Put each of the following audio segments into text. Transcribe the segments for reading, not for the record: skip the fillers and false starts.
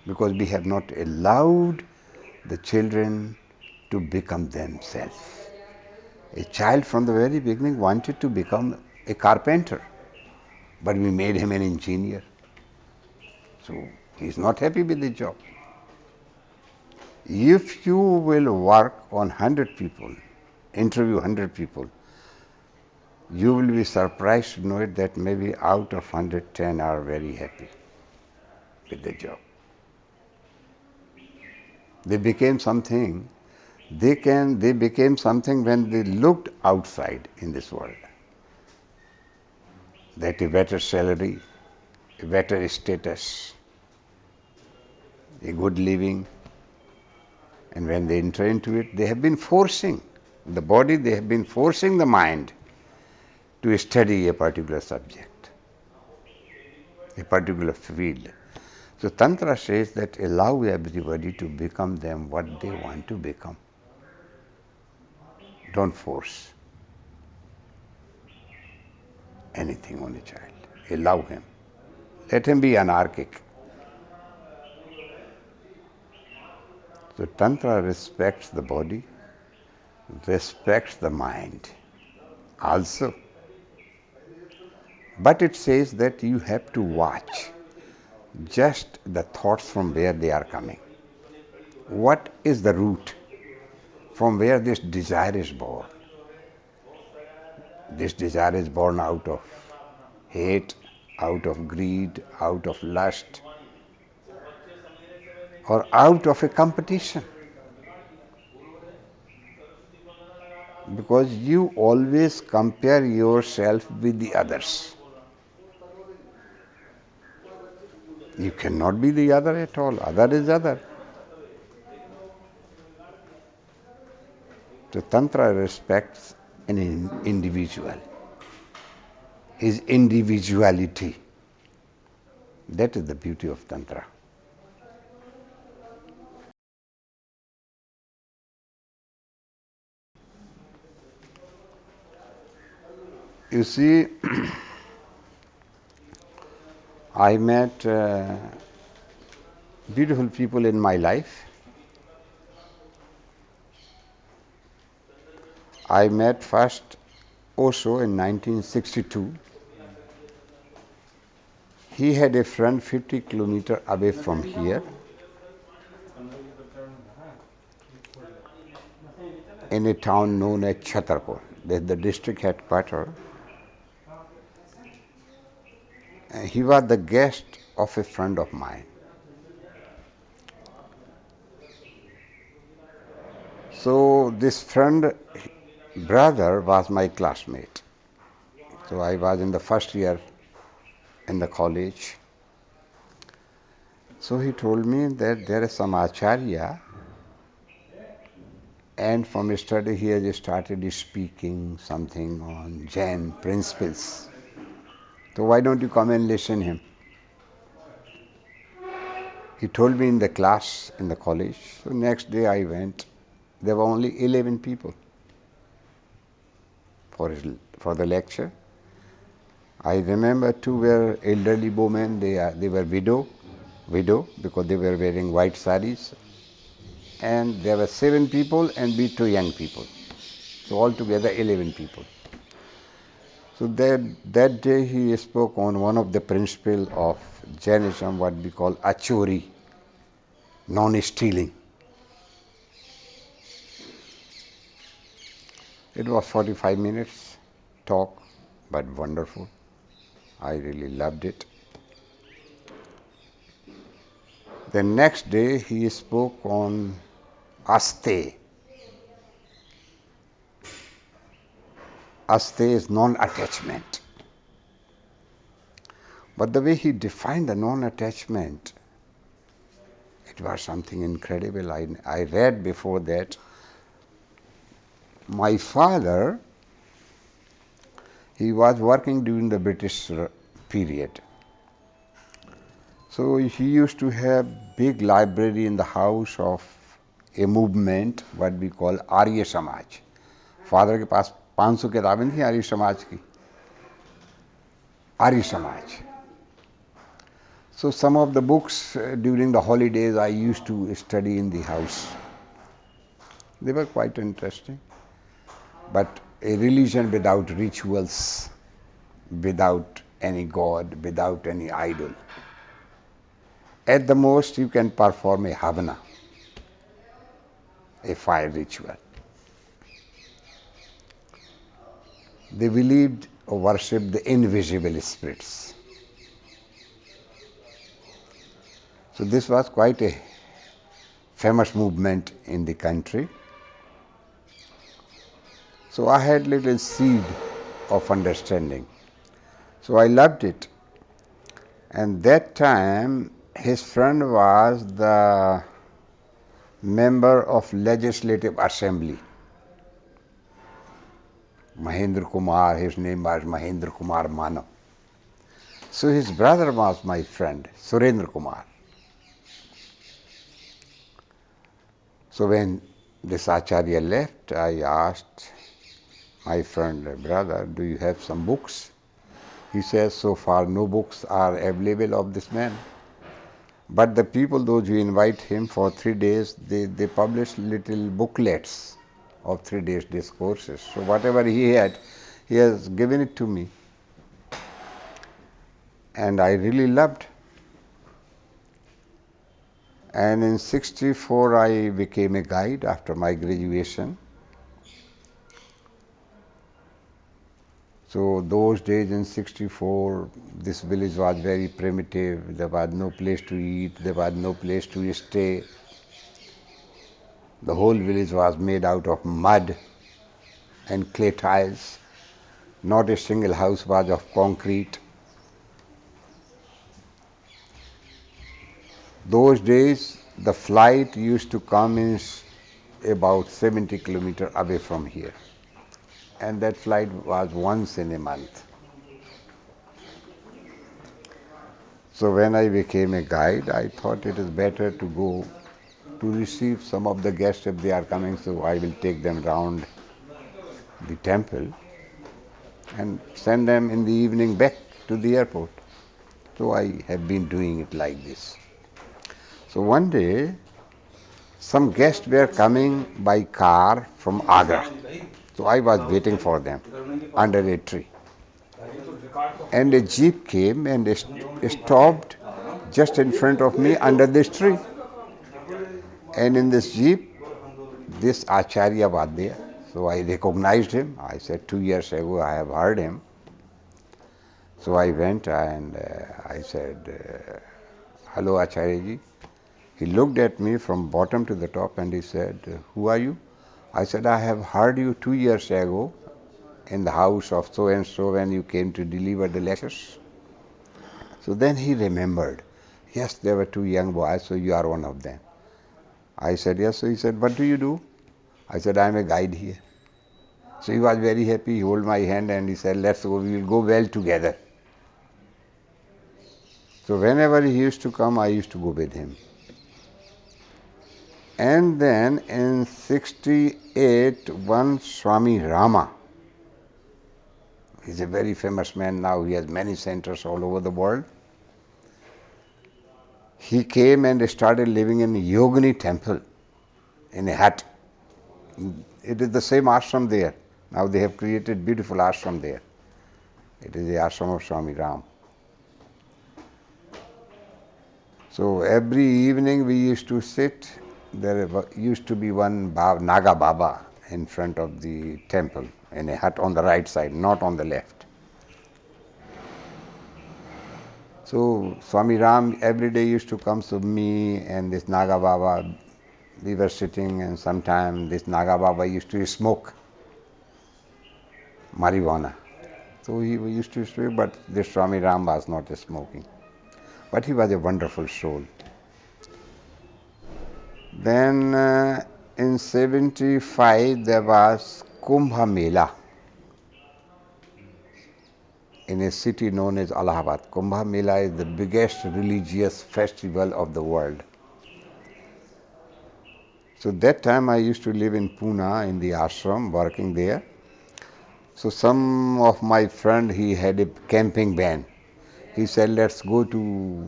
because we have not allowed the children to become themselves. A child from the very beginning wanted to become a carpenter, but we made him an engineer. So he is not happy with the job. If you will work on 100 people, interview 100 people, you will be surprised to know that maybe out of 110 are very happy with the job. They became something. They became something when they looked outside in this world. That a better salary, a better status, a good living. And when they enter into it, they have been forcing the body, they have been forcing the mind to study a particular subject, a particular field. So Tantra says that allow everybody to become them what they want to become. Don't force anything on a child. Allow him. Let him be anarchic. So Tantra respects the body, respects the mind also. But it says that you have to watch just the thoughts from where they are coming. What is the root from where this desire is born? This desire is born out of hate, out of greed, out of lust, or out of a competition. Because you always compare yourself with the others. You cannot be the other at all. Other is other. So Tantra respects an individual, his individuality. That is the beauty of Tantra. You see, I met beautiful people in my life. I met first Osho in 1962. He had a friend 50 kilometers away from here in a town known as Chhatarpur. That's the district headquarters. He was the guest of a friend of mine. So this friend, brother, was my classmate. So I was in the first year in the college. So he told me that there is some acharya, and from yesterday he has started speaking something on Jain principles. So why don't you come and listen him? He told me in the class in the college. So next day I went. There were only 11 people for the lecture. I remember two were elderly women. They were widow because they were wearing white saris. And there were 7 people and we 2 young people. So altogether 11 people. So that day he spoke on one of the principles of Jainism, what we call achori, non-stealing. It was 45 minutes talk, but wonderful. I really loved it. The next day he spoke on aste. Aste is non-attachment. But the way he defined the non-attachment, it was something incredible. I read before that. My father, he was working during the British period. So he used to have big library in the house of a movement, what we call Arya Samaj. Father के पास 500 किताबें थी आर्य समाज की. Arya Samaj. So some of the books during the holidays I used to study in the house. They were quite interesting. But a religion without rituals, without any god, without any idol. At the most, you can perform a havana, a fire ritual. They believed or worshipped the invisible spirits. So this was quite a famous movement in the country. So I had little seed of understanding. So I loved it. And that time, his friend was the member of Legislative Assembly. Mahendra Kumar, his name was Mahendra Kumar Manav. So his brother was my friend, Surendra Kumar. So when this Acharya left, I asked my friend, brother, do you have some books? He says, so far no books are available of this man. But the people, those who invite him for 3 days, they publish little booklets of 3 days discourses. So whatever he had, he has given it to me. And I really loved. And in 64, I became a guide after my graduation. So those days in 64, this village was very primitive. There was no place to eat. There was no place to stay. The whole village was made out of mud and clay tiles. Not a single house was of concrete. Those days, the flight used to come in about 70 kilometers away from here. And that flight was once in a month. So when I became a guide, I thought it is better to go to receive some of the guests if they are coming, so I will take them round the temple and send them in the evening back to the airport. So I have been doing it like this. So one day, some guests were coming by car from Agra. So I was waiting for them under a tree. And a jeep came and stopped just in front of me under this tree. And in this jeep, this Acharya was there. So I recognized him. I said, 2 years ago I have heard him. So I went and I said, hello Acharya ji. He looked at me from bottom to the top and he said, who are you? I said, I have heard you 2 years ago in the house of so and so when you came to deliver the lectures. So then he remembered. Yes, there were two young boys, so you are one of them. I said, yes. So he said, what do you do? I said, I am a guide here. So he was very happy. He held my hand and he said, let's go, we will go well together. So whenever he used to come, I used to go with him. And then in 68, one Swami Rama, he's a very famous man now, he has many centers all over the world. He came and started living in Yogini temple in a hut. It is the same ashram there. Now they have created beautiful ashram there. It is the ashram of Swami Ram. So every evening we used to sit. There used to be one Naga Baba in front of the temple in a hut on the right side, not on the left. So Swami Ram every day used to come to me and this Naga Baba. We were sitting and sometime this Naga Baba used to smoke marijuana. So he used to smoke, but this Swami Ram was not smoking. But he was a wonderful soul. Then in 75 there was Kumbh Mela in a city known as Allahabad. Kumbh Mela is the biggest religious festival of the world. So that time I used to live in Pune in the ashram, working there. So some of my friend, he had a camping van. He said, let's go to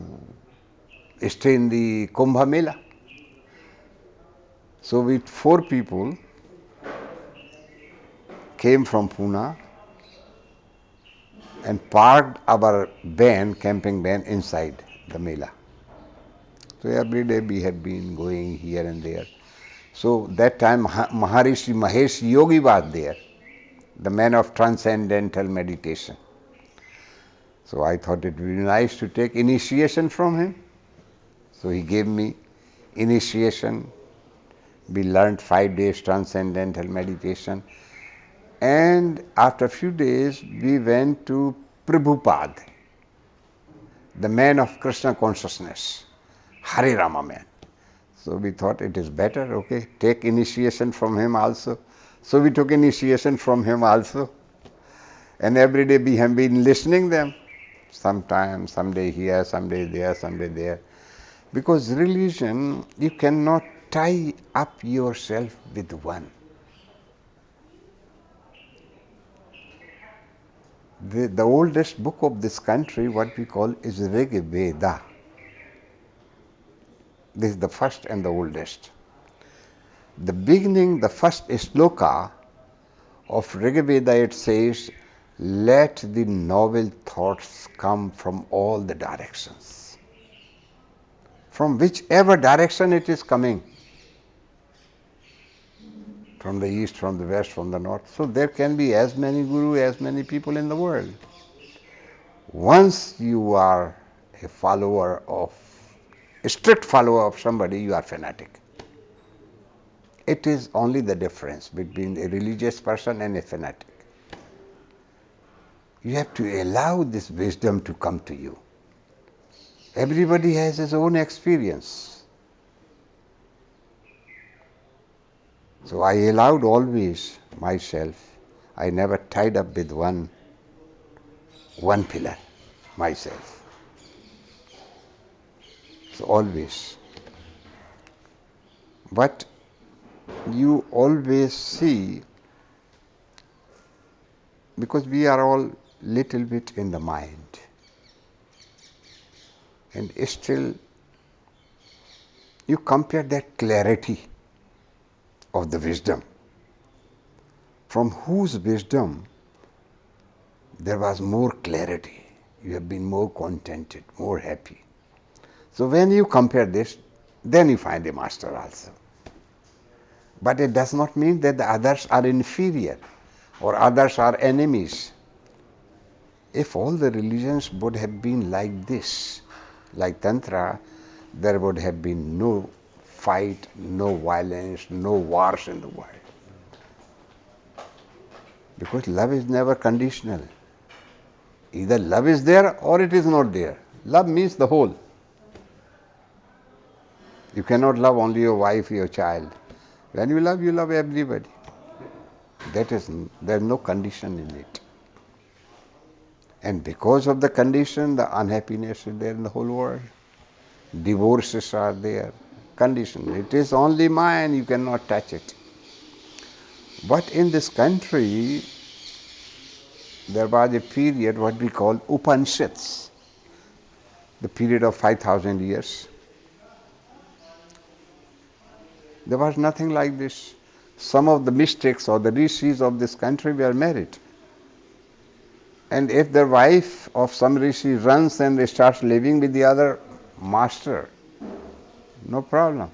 stay in the Kumbh Mela. So with 4 people came from Pune and parked our van, camping van, inside the Mela. So every day we have been going here and there. So that time Maharishi Mahesh Yogi was there, the man of transcendental meditation. So I thought it would be nice to take initiation from him. So he gave me initiation. We learned 5 days transcendental meditation. And after a few days, we went to Prabhupada, the man of Krishna consciousness, Hare Rama man. So we thought it is better, okay, take initiation from him also. So we took initiation from him also. And every day we have been listening them. Sometime, someday here, someday there, someday there. Because religion, you cannot tie up yourself with one. The oldest book of this country, what we call, is Rig Veda. This is the first and the oldest. The beginning, the first sloka of Rig Veda, it says, let the noble thoughts come from all the directions. From whichever direction it is coming. From the east, from the west, from the north. So there can be as many gurus, as many people in the world. Once you are a follower of, a strict follower of somebody, you are fanatic. It is only the difference between a religious person and a fanatic. You have to allow this wisdom to come to you. Everybody has his own experience. So I allowed always myself. I never tied up with one pillar, myself. So always. But you always see, because we are all little bit in the mind, and still you compare that clarity of the wisdom, from whose wisdom there was more clarity. You have been more contented, more happy. So when you compare this, then you find a master also. But it does not mean that the others are inferior or others are enemies. If all the religions would have been like this, like Tantra, there would have been no fight, no violence, no wars in the world. Because love is never conditional. Either love is there or it is not there. Love means the whole. You cannot love only your wife, your child. When you love everybody. There is no condition in it. And because of the condition, the unhappiness is there in the whole world. Divorces are there. Condition. It is only mine, you cannot touch it. But in this country, there was a period what we call Upanishads, the period of 5,000 years. There was nothing like this. Some of the mystics or the rishis of this country were married. And if the wife of some rishi runs and they start living with the other master, no problem.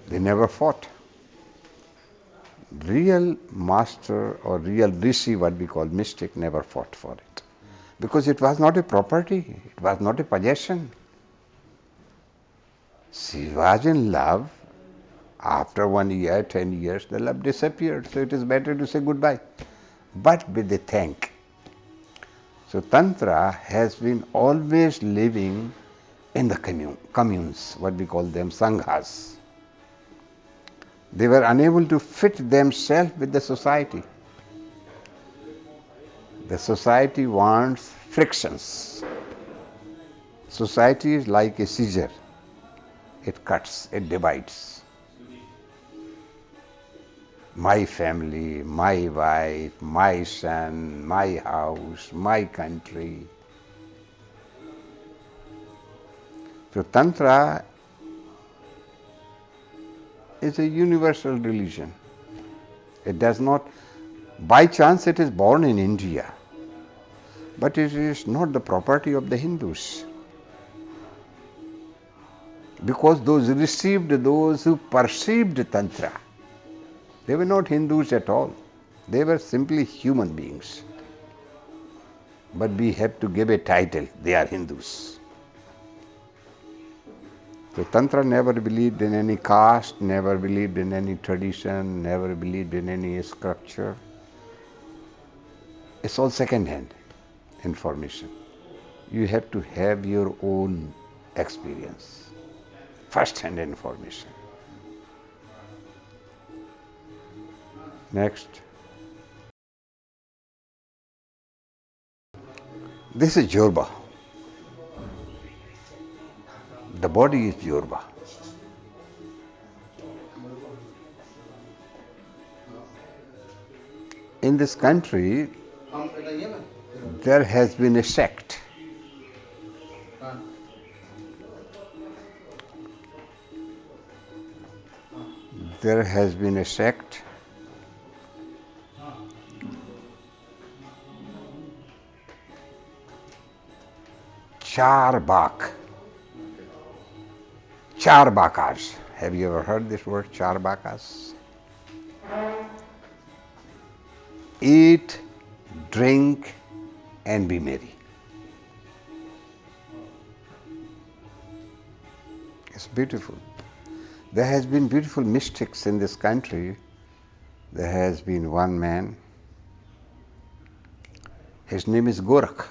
They never fought. Real master or real rishi, what we call mystic, never fought for it. Because it was not a property, it was not a possession. She was in love. After 1 year, 10 years, the love disappeared. So it is better to say goodbye. But with a thank. So Tantra has been always living in the communes, what we call them, sanghas. They were unable to fit themselves with the society. The society wants frictions. Society is like a scissor. It cuts, it divides. My family, my wife, my son, my house, my country. So Tantra is a universal religion. It does not, by chance it is born in India, but it is not the property of the Hindus. Because those who perceived Tantra, they were not Hindus at all. They were simply human beings. But we have to give a title, they are Hindus. So Tantra never believed in any caste, never believed in any tradition, never believed in any sculpture. It's all second-hand information. You have to have your own experience, first-hand information. Next. This is Jorba. The body is Jorba. In this country, there has been a sect. There has been a sect Charbak. Charbakas. Have you ever heard this word, Charbakas? Eat, drink, and be merry. It's beautiful. There has been beautiful mystics in this country. There has been one man. His name is Gorakh.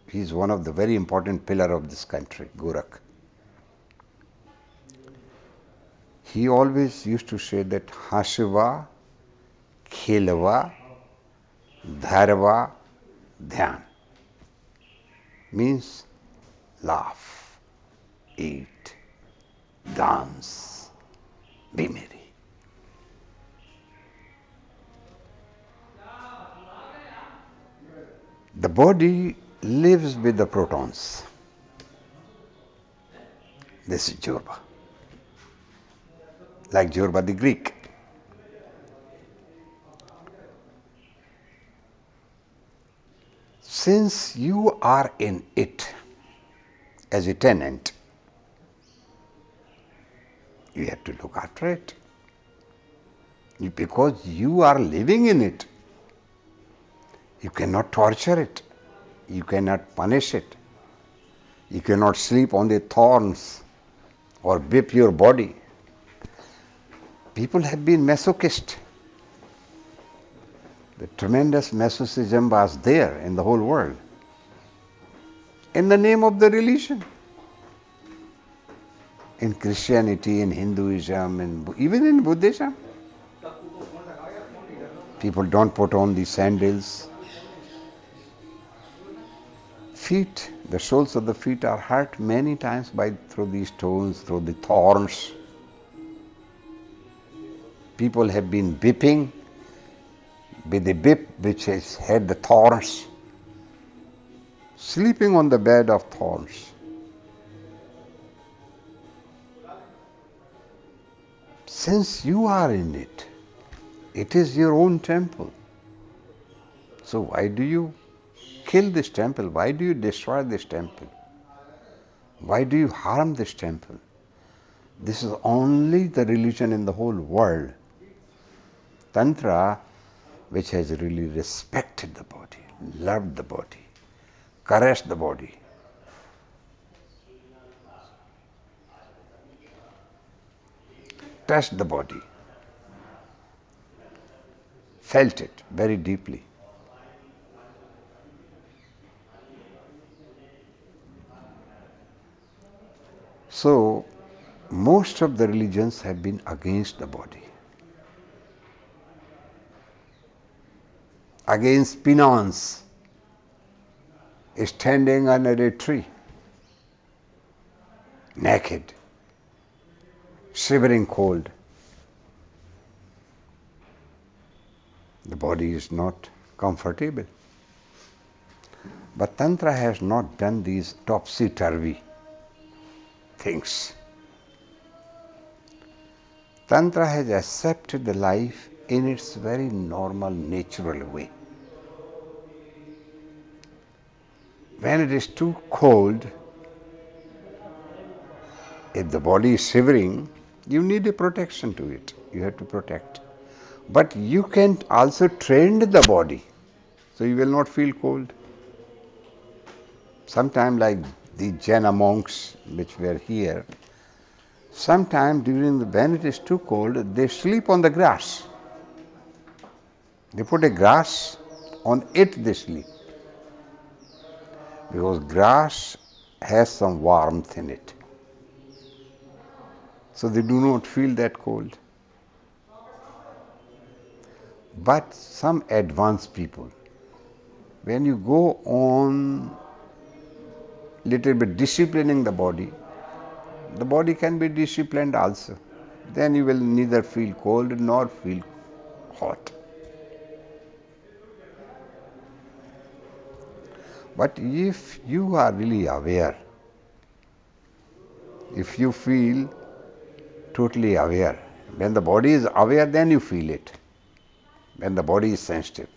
He's one of the very important pillar of this country, Gorakh. He always used to say that Hasva, Khelva, Dharva, Dhyan means laugh, eat, dance, be merry. The body lives with the protons. This is Jorba. Like Jorba the Greek. Since you are in it as a tenant, you have to look after it. Because you are living in it. You cannot torture it. You cannot punish it. You cannot sleep on the thorns or whip your body. People have been masochist. The tremendous masochism was there in the whole world. In the name of the religion. In Christianity, in Hinduism, even in Buddhism. People don't put on the sandals. Feet, the soles of the feet are hurt many times through these stones, through the thorns. People have been whipping with a whip which has had the thorns, sleeping on the bed of thorns. Since you are in it, it is your own temple. So why do you kill this temple? Why do you destroy this temple? Why do you harm this temple? This is only the religion in the whole world, Tantra, which has really respected the body, loved the body, caressed the body. Touched the body, felt it very deeply. So, most of the religions have been against the body, against penance, standing under a tree, naked, shivering cold. The body is not comfortable. But Tantra has not done these topsy-turvy things. Tantra has accepted the life in its very normal, natural way. When it is too cold, if the body is shivering, you need a protection to it. You have to protect. But you can also train the body so you will not feel cold. Sometime like the Jaina monks which were here, sometime when it is too cold, they sleep on the grass. They put a grass, on it they sleep. Because grass has some warmth in it. So they do not feel that cold. But some advanced people, when you go on little bit disciplining the body can be disciplined also. Then you will neither feel cold nor feel hot. But if you are really aware, if you feel totally aware, when the body is aware, then you feel it. When the body is sensitive.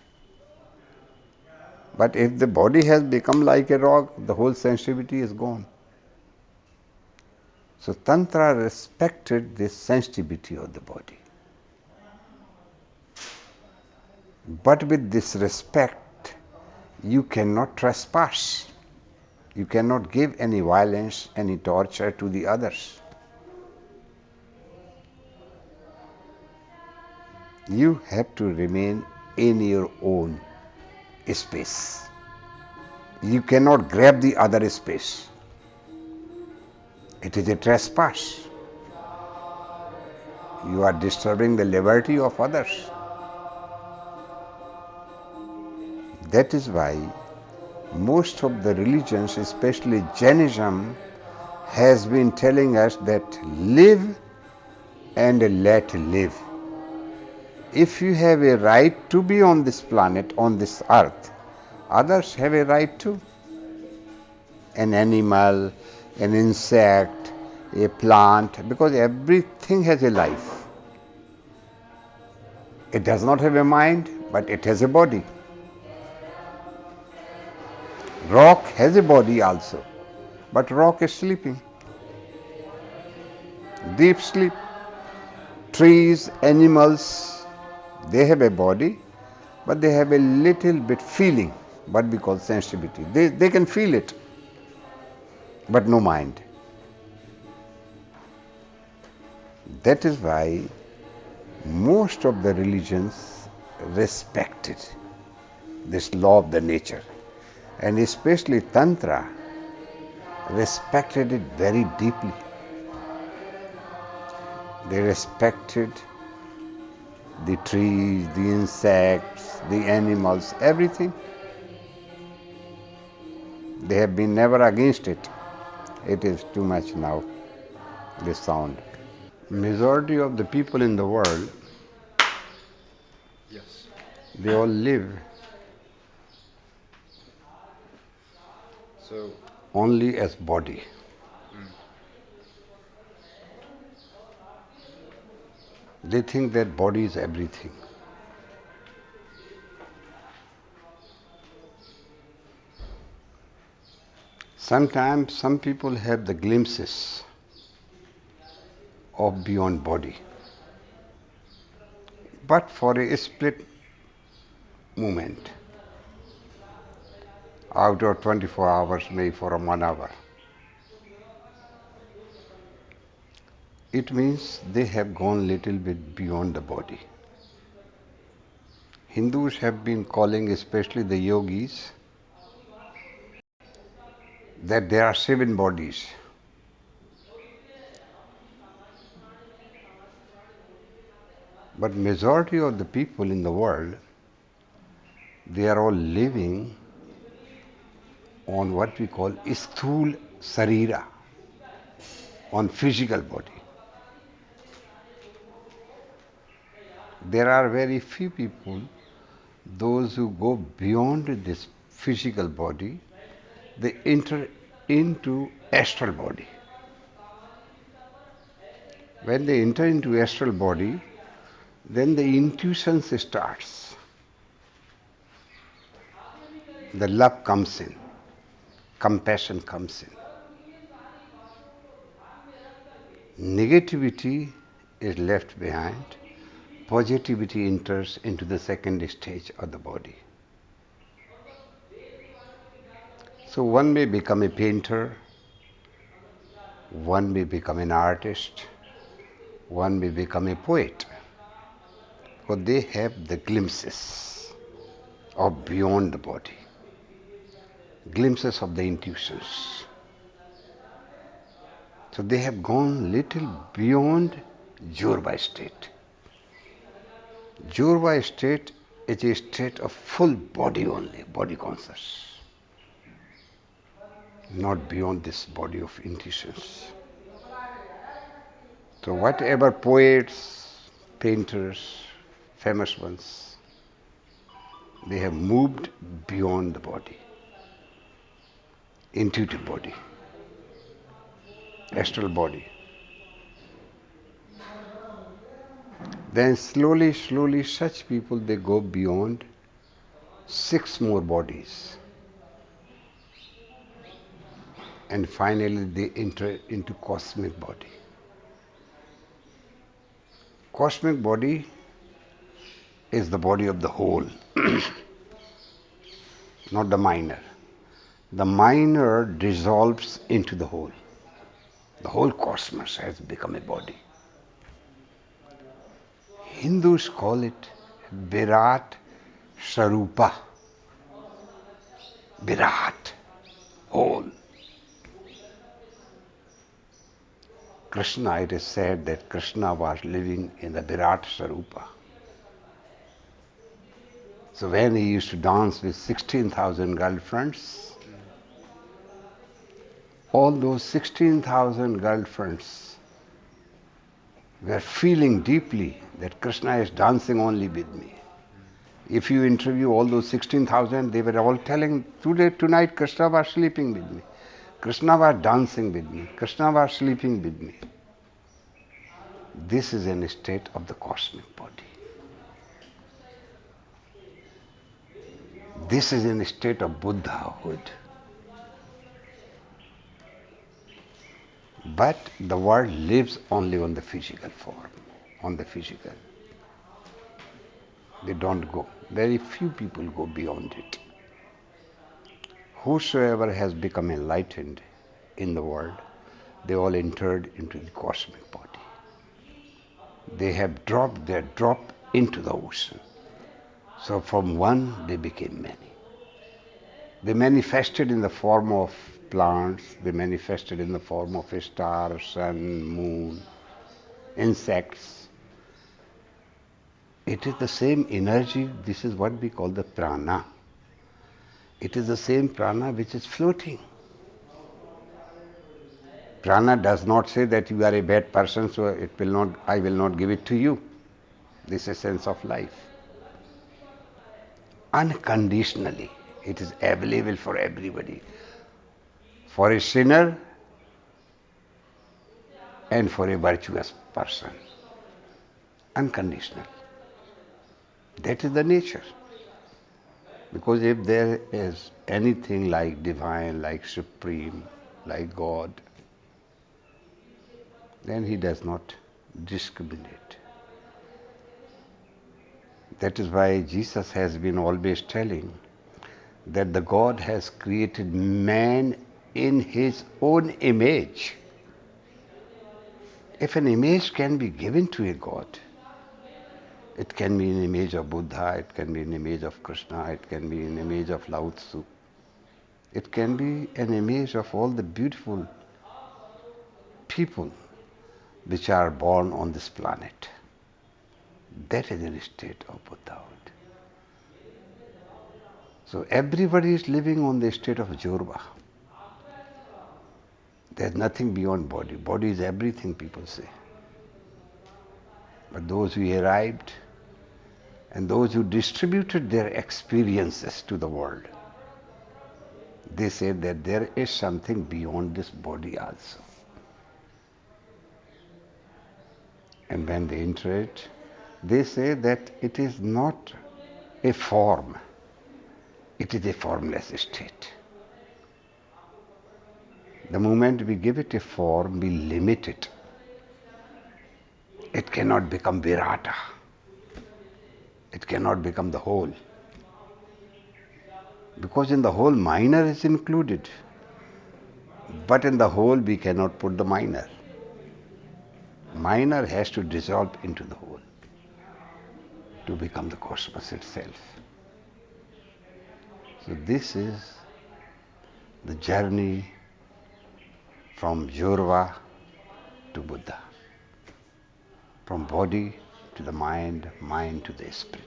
But if the body has become like a rock, the whole sensitivity is gone. So Tantra respected this sensitivity of the body. But with this respect, you cannot trespass. You cannot give any violence, any torture to the others. You have to remain in your own space. You cannot grab the other space. It is a trespass. You are disturbing the liberty of others. That is why most of the religions, especially Jainism, has been telling us that live and let live. If you have a right to be on this planet, on this earth, others have a right too. An animal, an insect, a plant, because everything has a life. It does not have a mind, but it has a body. Rock has a body also, but rock is sleeping. Deep sleep. Trees, animals, they have a body, but they have a little bit feeling, what we call sensitivity. They can feel it, but no mind. That is why most of the religions respected this law of the nature, and especially Tantra respected it very deeply. They respected the trees, the insects, the animals, everything. They have been never against it. It is too much now, this sound. Majority of the people in the world, Yes. they all live So, only as body. mm, They think that body is everything. Sometimes some people have the glimpses of beyond body, but for a split moment, out of 24 hours, maybe for a 1 hour. It means they have gone little bit beyond the body. Hindus have been calling, especially the yogis, that there are 7 bodies. But majority of the people in the world, they are all living on what we call sthul sarira, on physical body. There are very few people, those who go beyond this physical body, they enter into astral body. When they enter into astral body, then the intuition starts. The love comes in, compassion comes in. Negativity is left behind. Positivity enters into the second stage of the body. So one may become a painter, one may become an artist, one may become a poet, for they have the glimpses of beyond the body, glimpses of the intuitions. So they have gone little beyond Jorba state. Jorba state is a state of full body only, body conscious, not beyond this body of intuitions. So whatever poets, painters, famous ones, they have moved beyond the body, intuitive body, astral body. Then slowly, slowly such people they go beyond 6 more bodies. And finally they enter into cosmic body. Cosmic body is the body of the whole, not the minor. The minor dissolves into the whole. The whole cosmos has become a body. Hindus call it Virat Sarupa. Virat, whole. Krishna, it is said that Krishna was living in the Virat Sarupa. So when he used to dance with 16,000 girlfriends, all those 16,000 girlfriends were feeling deeply that Krishna is dancing only with me. If you interview all those 16,000, they were all telling, tonight Krishna was sleeping with me. Krishna was dancing with me. Krishna was sleeping with me. This is a state of the cosmic body. This is in a state of Buddhahood. But the world lives only on the physical form, on the physical. They don't go. Very few people go beyond it. Whosoever has become enlightened in the world, they all entered into the cosmic body. They have dropped their drop into the ocean. So from one, they became many. They manifested in the form of plants, they manifested in the form of a star, sun, moon, insects. It is the same energy, this is what we call the prana. It is the same prana which is floating. Prana does not say that you are a bad person, so I will not give it to you. This is a sense of life. Unconditionally, it is available for everybody. For a sinner and for a virtuous person. Unconditional. That is the nature. Because if there is anything like divine, like supreme, like God, then he does not discriminate. That is why Jesus has been always telling that the God has created man in his own image. If an image can be given to a God, it can be an image of Buddha, it can be an image of Krishna, it can be an image of Lao Tzu. It can be an image of all the beautiful people which are born on this planet. That is a state of Buddhahood. So everybody is living on the state of Jorba. There is nothing beyond body. Body is everything, people say. But those who arrived and those who distributed their experiences to the world, They say that there is something beyond this body also. And when they enter it, they say that it is not a form, it is a formless state. The moment we give it a form, we limit it. It cannot become Virata. It cannot become the whole. Because in the whole, minor is included. But in the whole, we cannot put the minor. Minor has to dissolve into the whole to become the cosmos itself. So this is the journey from Jurva to Buddha. From body to the mind, mind to the spirit.